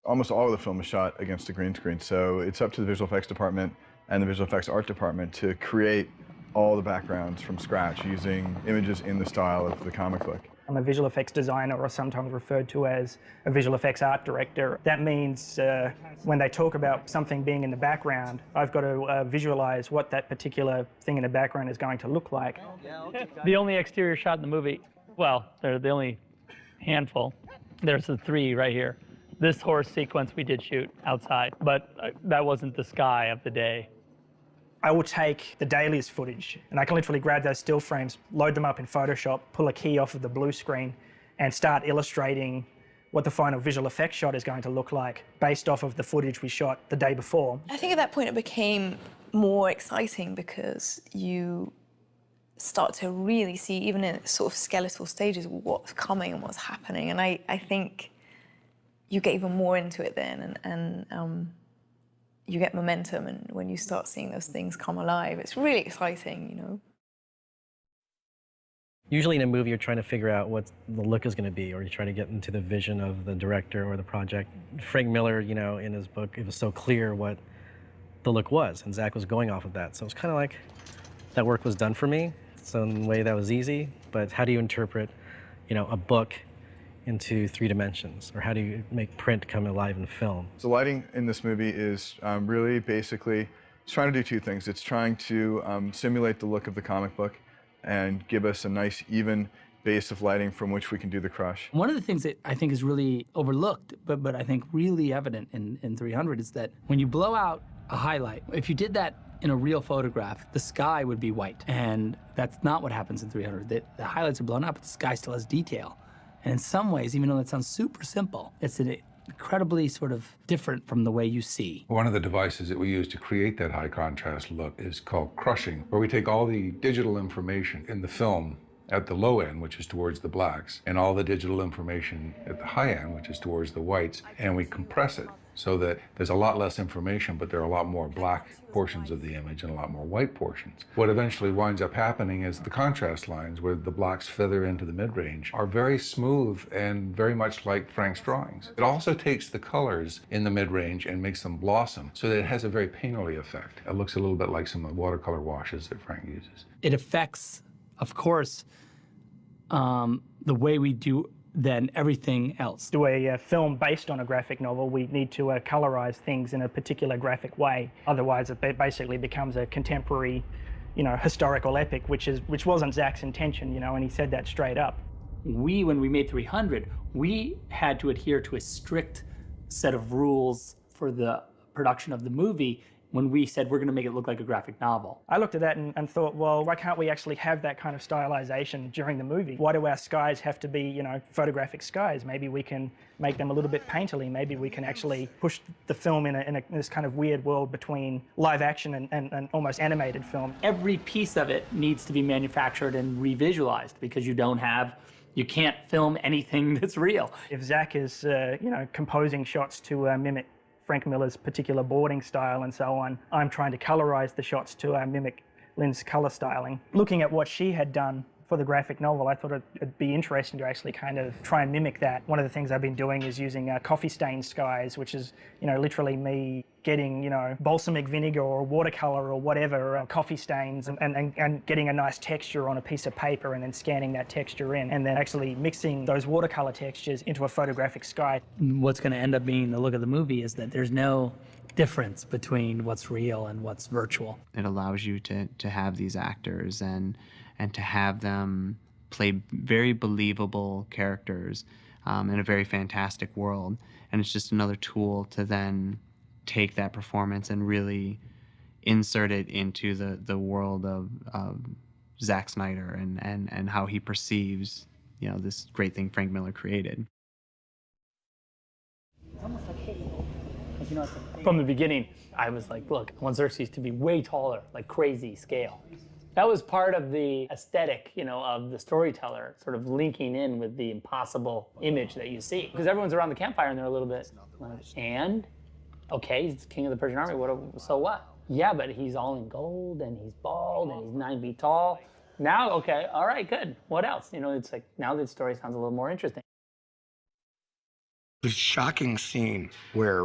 Almost all of the film is shot against a green screen, so it's up to the visual effects department and the visual effects art department to create all the backgrounds from scratch using images in the style of the comic book. I'm a visual effects designer, or sometimes referred to as a visual effects art director. That means when they talk about something being in the background, I've got to visualize what that particular thing in the background is going to look like. The only exterior shot in the movie, well, they're the only handful. There's the 3 right here. This horse sequence we did shoot outside, but that wasn't the sky of the day. I will take the dailies footage and I can literally grab those still frames, load them up in Photoshop, pull a key off of the blue screen and start illustrating what the final visual effects shot is going to look like based off of the footage we shot the day before. I think at that point it became more exciting because you start to really see, even in sort of skeletal stages, what's coming and what's happening. And I think you get even more into it then, and you get momentum, and when you start seeing those things come alive, it's really exciting, you know. Usually in a movie, you're trying to figure out what the look is going to be, or you're trying to get into the vision of the director or the project. Frank Miller, you know, in his book, it was so clear what the look was, and Zach was going off of that. So it's kind of like that work was done for me. So in a way, that was easy. But how do you interpret, you know, a book into 3 dimensions, or how do you make print come alive in film? The lighting in this movie is really basically, it's trying to do 2 things. It's trying to simulate the look of the comic book and give us a nice, even base of lighting from which we can do the crush. One of the things that I think is really overlooked, but I think really evident in 300 is that when you blow out a highlight, if you did that in a real photograph, the sky would be white. And that's not what happens in 300. The highlights are blown out, but the sky still has detail. And in some ways, even though that sounds super simple, it's incredibly sort of different from the way you see. One of the devices that we use to create that high contrast look is called crushing, where we take all the digital information in the film at the low end, which is towards the blacks, and all the digital information at the high end, which is towards the whites, and we compress it so that there's a lot less information, but there are a lot more black portions of the image and a lot more white portions. What eventually winds up happening is the contrast lines, where the blacks feather into the mid-range, are very smooth and very much like Frank's drawings. It also takes the colors in the mid-range and makes them blossom so that it has a very painterly effect. It looks a little bit like some of the watercolor washes that Frank uses. It affects, of course, the way we do then everything else. Do a film based on a graphic novel, we need to colorize things in a particular graphic way. Otherwise, it basically becomes a contemporary, you know, historical epic, which wasn't Zach's intention, you know, and he said that straight up. When we made 300, we had to adhere to a strict set of rules for the production of the movie when we said we're going to make it look like a graphic novel. I looked at that and thought, well, why can't we actually have that kind of stylization during the movie? Why do our skies have to be, you know, photographic skies? Maybe we can make them a little bit painterly. Maybe we can actually push the film in this kind of weird world between live action and almost animated film. Every piece of it needs to be manufactured and revisualized because you can't film anything that's real. If Zach is, you know, composing shots to mimic Frank Miller's particular boarding style and so on, I'm trying to colorize the shots to mimic Lynn's color styling. Looking at what she had done for the graphic novel, I thought it'd be interesting to actually kind of try and mimic that. One of the things I've been doing is using coffee stain skies, which is, you know, literally me getting, you know, balsamic vinegar or watercolor or whatever, coffee stains, and getting a nice texture on a piece of paper and then scanning that texture in, and then actually mixing those watercolor textures into a photographic sky. What's going to end up being the look of the movie is that there's no difference between what's real and what's virtual. It allows you to have these actors and to have them play very believable characters in a very fantastic world. And it's just another tool to then take that performance and really insert it into the world of Zack Snyder and how he perceives, you know, this great thing Frank Miller created. From the beginning, I was like, look, I want Xerxes to be way taller, like crazy scale. That was part of the aesthetic, you know, of the storyteller, sort of linking in with the impossible image that you see. Because everyone's around the campfire and they're a little bit, and? Okay, he's king of the Persian army, so what? Yeah, but he's all in gold and he's bald and he's 9 feet tall. Now, okay, all right, good. What else? You know, it's like, now the story sounds a little more interesting. The shocking scene where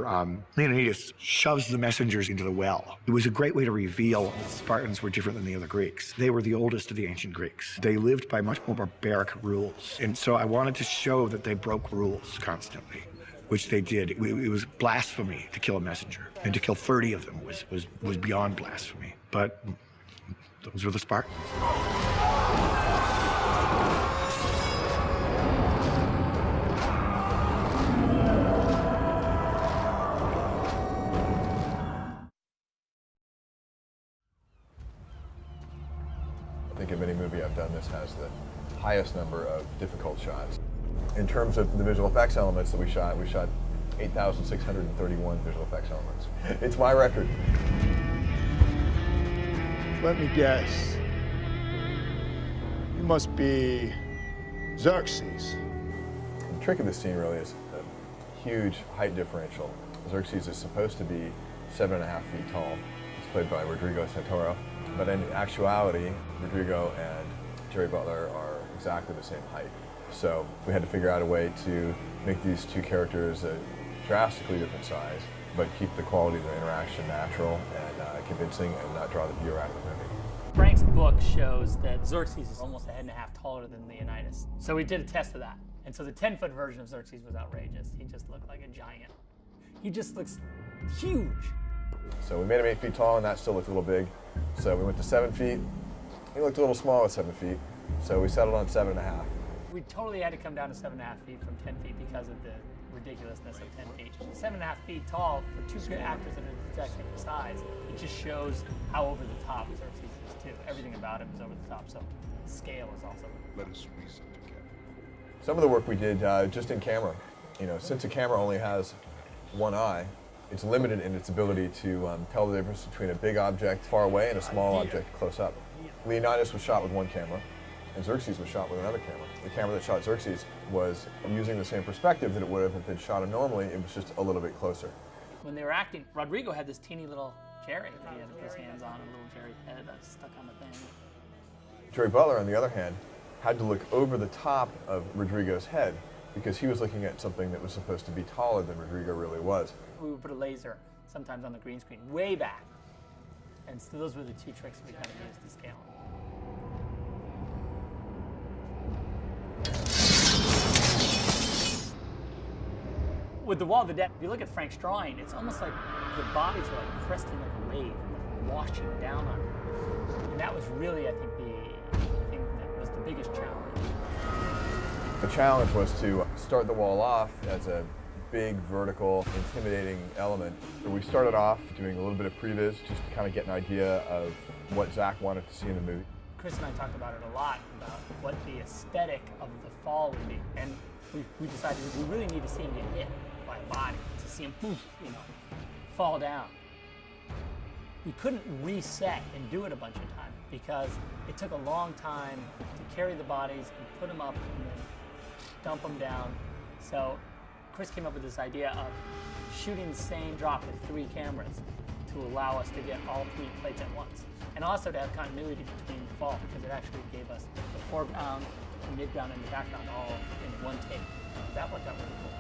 Leonidas shoves the messengers into the well. It was a great way to reveal that Spartans were different than the other Greeks. They were the oldest of the ancient Greeks. They lived by much more barbaric rules. And so I wanted to show that they broke rules constantly, which they did. It was blasphemy to kill a messenger. And to kill 30 of them was beyond blasphemy. But those were the Spartans. I think of any movie I've done, this has the highest number of difficult shots. In terms of the visual effects elements that we shot 8,631 visual effects elements. It's my record. Let me guess. You must be Xerxes. The trick of this scene really is the huge height differential. Xerxes is supposed to be 7.5 feet tall. He's played by Rodrigo Santoro. But in actuality, Rodrigo and Jerry Butler are exactly the same height. So we had to figure out a way to make these two characters a drastically different size, but keep the quality of the interaction natural and convincing and not draw the viewer out of the movie. Frank's book shows that Xerxes is almost a head and a half taller than Leonidas. So we did a test of that. And so the 10-foot version of Xerxes was outrageous. He just looked like a giant. He just looks huge. So we made him 8 feet tall, and that still looked a little big. So we went to 7 feet. He looked a little small at 7 feet, so we settled on 7.5. We totally had to come down to 7.5 feet from 10 feet because of the ridiculousness of 10 feet. 7.5 feet tall for two actors that are the exact same size, it just shows how over the top Xerxes is too. Everything about him is over the top, so scale is also. Let us reason together. Some of the work we did just in camera. You know, since a camera only has one eye, it's limited in its ability to tell the difference between a big object far away and a small object close up. Leonidas was shot with one camera, and Xerxes was shot with another camera. The camera that shot Xerxes was using the same perspective that it would have if it had shot him normally. It was just a little bit closer. When they were acting, Rodrigo had this teeny little cherry that he had his hands on, a little cherry head that was stuck on the thing. Jerry Butler, on the other hand, had to look over the top of Rodrigo's head because he was looking at something that was supposed to be taller than Rodrigo really was. We would put a laser sometimes on the green screen, way back. And so those were the two tricks we kind of used to scale. With the Wall of the Dead, if you look at Frank's drawing, it's almost like the bodies are like cresting like a wave, like washing down on it. And that was really, I think, the thing that was the biggest challenge. The challenge was to start the wall off as a big, vertical, intimidating element. We started off doing a little bit of previs just to kind of get an idea of what Zach wanted to see in the movie. Chris and I talked about it a lot, about what the aesthetic of the fall would be. And we decided we really need to see him get hit by a body, to see him, fall down. We couldn't reset and do it a bunch of times because it took a long time to carry the bodies and put them up and then dump them down. So Chris came up with this idea of shooting the same drop with 3 cameras to allow us to get all 3 plates at once. And also to have continuity between the fall because it actually gave us the foreground, the midground, and the background all in one take. That worked out really cool.